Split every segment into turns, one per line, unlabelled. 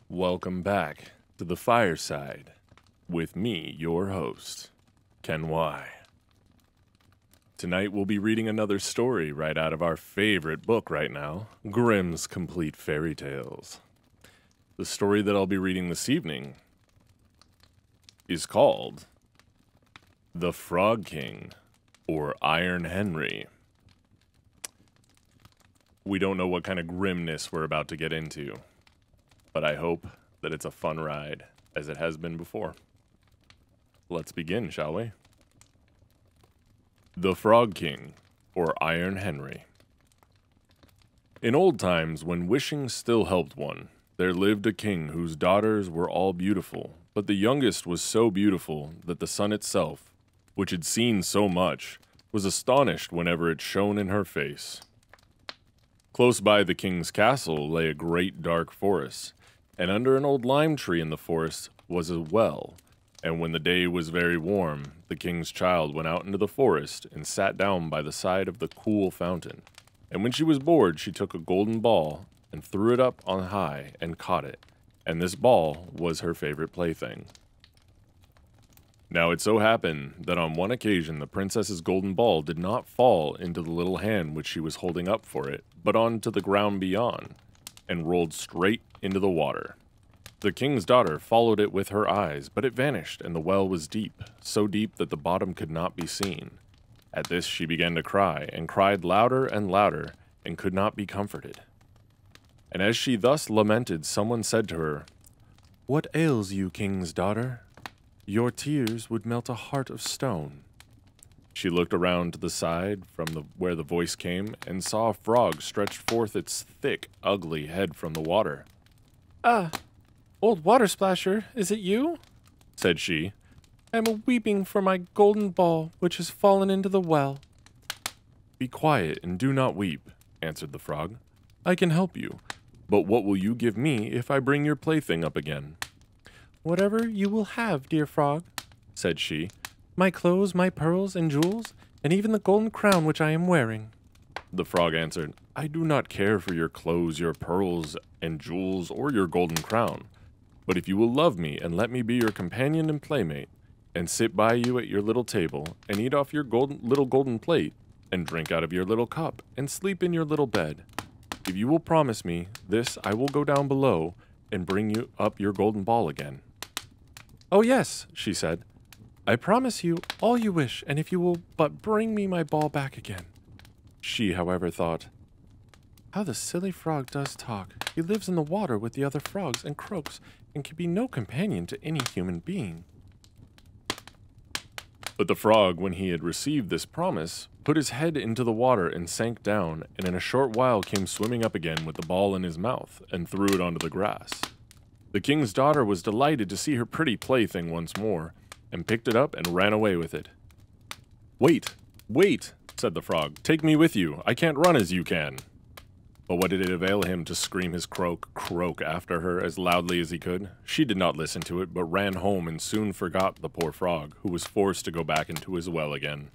Welcome back to the Fireside with me, your host, Kenwaii. Tonight we'll be reading another story right out of our favorite book right now, Grimm's Complete Fairy Tales. The story that I'll be reading this evening is called The Frog King, or Iron Henry. We don't know what kind of grimness we're about to get into, but I hope that it's a fun ride, as it has been before. Let's begin, shall we? The Frog King, or Iron Henry. In old times, when wishing still helped one, there lived a king whose daughters were all beautiful, but the youngest was so beautiful that the sun itself, which had seen so much, was astonished whenever it shone in her face. Close by the king's castle lay a great dark forest, and under an old lime tree in the forest was a well, and when the day was very warm, the king's child went out into the forest and sat down by the side of the cool fountain. And when she was bored, she took a golden ball and threw it up on high and caught it, and this ball was her favorite plaything. Now it so happened that on one occasion the princess's golden ball did not fall into the little hand which she was holding up for it, but onto the ground beyond, and rolled straight into the water. The king's daughter followed it with her eyes, but it vanished, and the well was deep, so deep that the bottom could not be seen. At this she began to cry, and cried louder and louder, and could not be comforted. And as she thus lamented, someone said to her, "What ails you, king's daughter? Your tears would melt a heart of stone." She looked around to the side from where the voice came, and saw a frog stretch forth its thick, ugly head from the water.
"Ah, old water splasher, is it you?"
said she.
"I am weeping for my golden ball, which has fallen into the well."
"Be quiet and do not weep," answered the frog. "I can help you, but what will you give me if I bring your plaything up again?"
"Whatever you will have, dear frog,"
said she.
"My clothes, my pearls and jewels, and even the golden crown which I am wearing."
The frog answered, "I do not care for your clothes, your pearls and jewels, or your golden crown. But if you will love me and let me be your companion and playmate, and sit by you at your little table, and eat off your little golden plate, and drink out of your little cup, and sleep in your little bed, if you will promise me this, I will go down below and bring you up your golden ball again."
"Oh yes," she said. "I promise you all you wish, and if you will but bring me my ball back again."
She, however, thought,
"How the silly frog does talk. He lives in the water with the other frogs and croaks, and can be no companion to any human being."
But the frog, when he had received this promise, put his head into the water and sank down, and in a short while came swimming up again with the ball in his mouth, and threw it onto the grass. The king's daughter was delighted to see her pretty plaything once more, and picked it up and ran away with it. "Wait, wait," said the frog. "Take me with you. I can't run as you can." But what did it avail him to scream his croak after her as loudly as he could? She did not listen to it, but ran home and soon forgot the poor frog, who was forced to go back into his well again.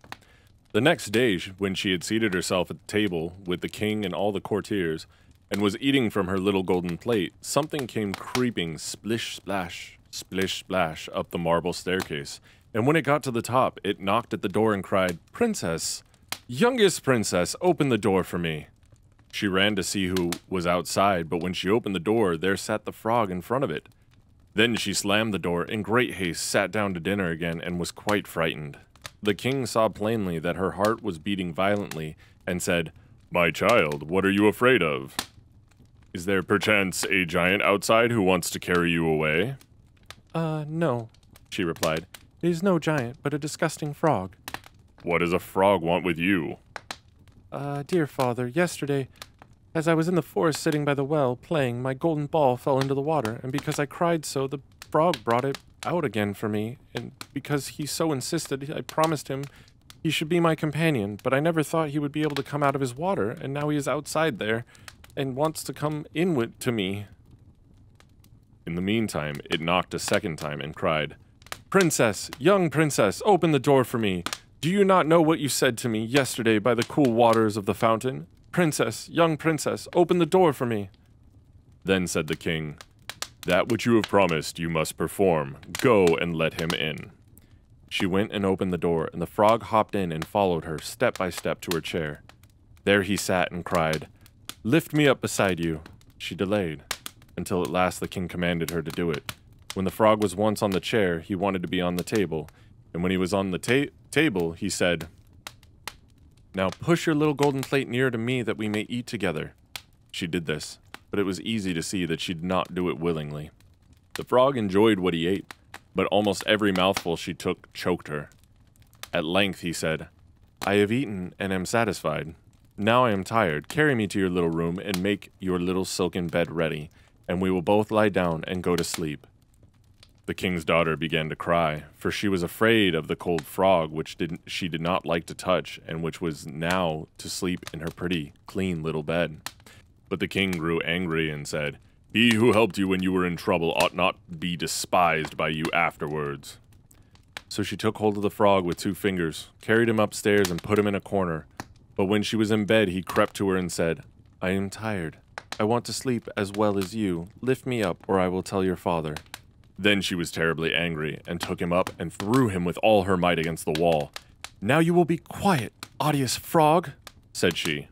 The next day, when she had seated herself at the table with the king and all the courtiers, and was eating from her little golden plate, something came creeping splish splash up the marble staircase, and when it got to the top, it knocked at the door and cried, "Princess, youngest princess, open the door for me." She ran to see who was outside, but when she opened the door, there sat the frog in front of it. Then she slammed the door, in great haste sat down to dinner again, and was quite frightened. The king saw plainly that her heart was beating violently, and said, "My child, what are you afraid of? Is there perchance a giant outside who wants to carry you away?"
No," she replied. "It is no giant, but a disgusting frog."
"What does a frog want with you?"
Dear father, yesterday, as I was in the forest sitting by the well, playing, my golden ball fell into the water, and because I cried so, the frog brought it out again for me, and because he so insisted, I promised him he should be my companion, but I never thought he would be able to come out of his water, and now he is outside there, and wants to come in to me."
In the meantime, it knocked a second time and cried, "Princess, young princess, open the door for me. Do you not know what you said to me yesterday by the cool waters of the fountain? Princess, young princess, open the door for me." Then said the king, That which you have promised you must perform. Go and let him in." She went and opened the door, and the frog hopped in and followed her step by step to her chair. There he sat and cried, "Lift me up beside you." She delayed, until at last the king commanded her to do it. When the frog was once on the chair, he wanted to be on the table, and when he was on the table, he said, "Now push your little golden plate nearer to me that we may eat together." She did this, but it was easy to see that she did not do it willingly. The frog enjoyed what he ate, but almost every mouthful she took choked her. At length he said, "I have eaten and am satisfied. Now I am tired. Carry me to your little room and make your little silken bed ready, and we will both lie down and go to sleep." The king's daughter began to cry, for she was afraid of the cold frog which she did not like to touch, and which was now to sleep in her pretty, clean little bed. But the king grew angry and said, "He who helped you when you were in trouble ought not be despised by you afterwards." So she took hold of the frog with 2 fingers, carried him upstairs, and put him in a corner. But when she was in bed, he crept to her and said, "I am tired. I want to sleep as well as you. Lift me up, or I will tell your father." Then she was terribly angry, and took him up and threw him with all her might against the wall. "Now you will be quiet, odious frog," said she.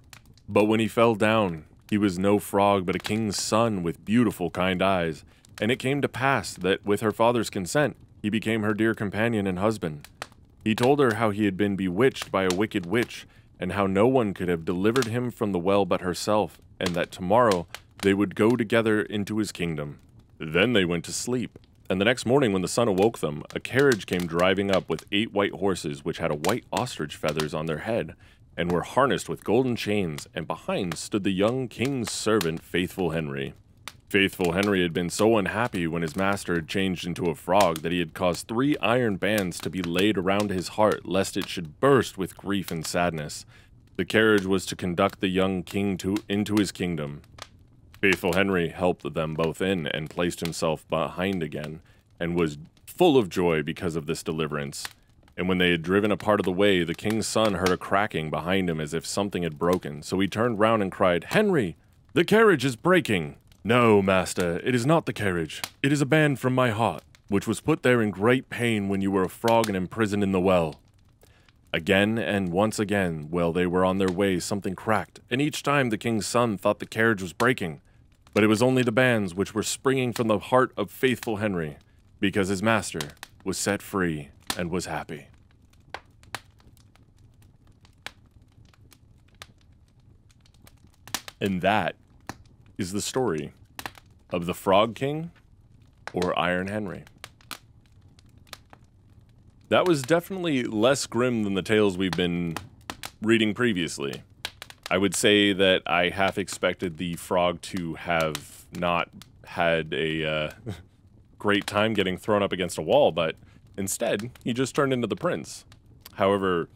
But when he fell down, he was no frog, but a king's son with beautiful, kind eyes. And it came to pass that, with her father's consent, he became her dear companion and husband. He told her how he had been bewitched by a wicked witch, and how no one could have delivered him from the well but herself, and that tomorrow they would go together into his kingdom. Then they went to sleep. And the next morning when the sun awoke them, a carriage came driving up with 8 white horses which had a white ostrich feathers on their head, and were harnessed with golden chains, and behind stood the young king's servant, Faithful Henry. Faithful Henry had been so unhappy when his master had changed into a frog that he had caused 3 iron bands to be laid around his heart, lest it should burst with grief and sadness. The carriage was to conduct the young king into his kingdom. Faithful Henry helped them both in, and placed himself behind again, and was full of joy because of this deliverance. And when they had driven a part of the way, the king's son heard a cracking behind him as if something had broken. So he turned round and cried, "Henry, the carriage is breaking." "No, master, it is not the carriage. It is a band from my heart, which was put there in great pain when you were a frog and imprisoned in the well." Again and once again, while they were on their way, something cracked, and each time the king's son thought the carriage was breaking. But it was only the bands which were springing from the heart of Faithful Henry, because his master was set free and was happy. And that is the story of the Frog King, or Iron Henry. That was definitely less grim than the tales we've been reading previously. I would say that I half expected the frog to have not had a great time getting thrown up against a wall, but instead, he just turned into the prince. However,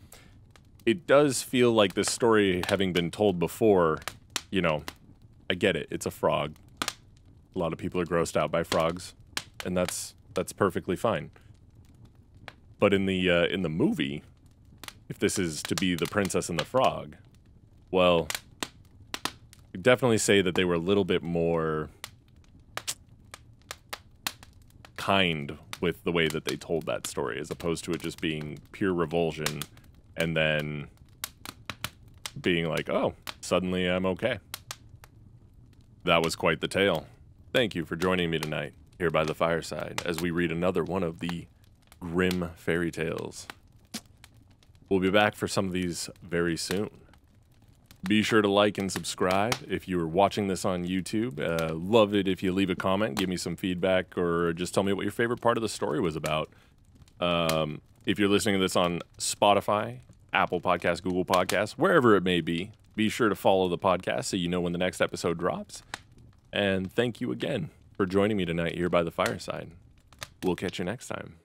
it does feel like this story, having been told before, you know, I get it, it's a frog. A lot of people are grossed out by frogs, and that's perfectly fine. But in the movie, if this is to be the Princess and the Frog, well, I'd definitely say that they were a little bit more kind with the way that they told that story, as opposed to it just being pure revulsion and then being like, oh, suddenly I'm okay. That was quite the tale. Thank you for joining me tonight here by the fireside as we read another one of the Grimm fairy tales. We'll be back for some of these very soon. Be sure to like and subscribe if you're watching this on YouTube. Love it if you leave a comment, give me some feedback, or just tell me what your favorite part of the story was about. If you're listening to this on Spotify, Apple Podcasts, Google Podcasts, wherever it may be sure to follow the podcast so you know when the next episode drops. And thank you again for joining me tonight here by the fireside. We'll catch you next time.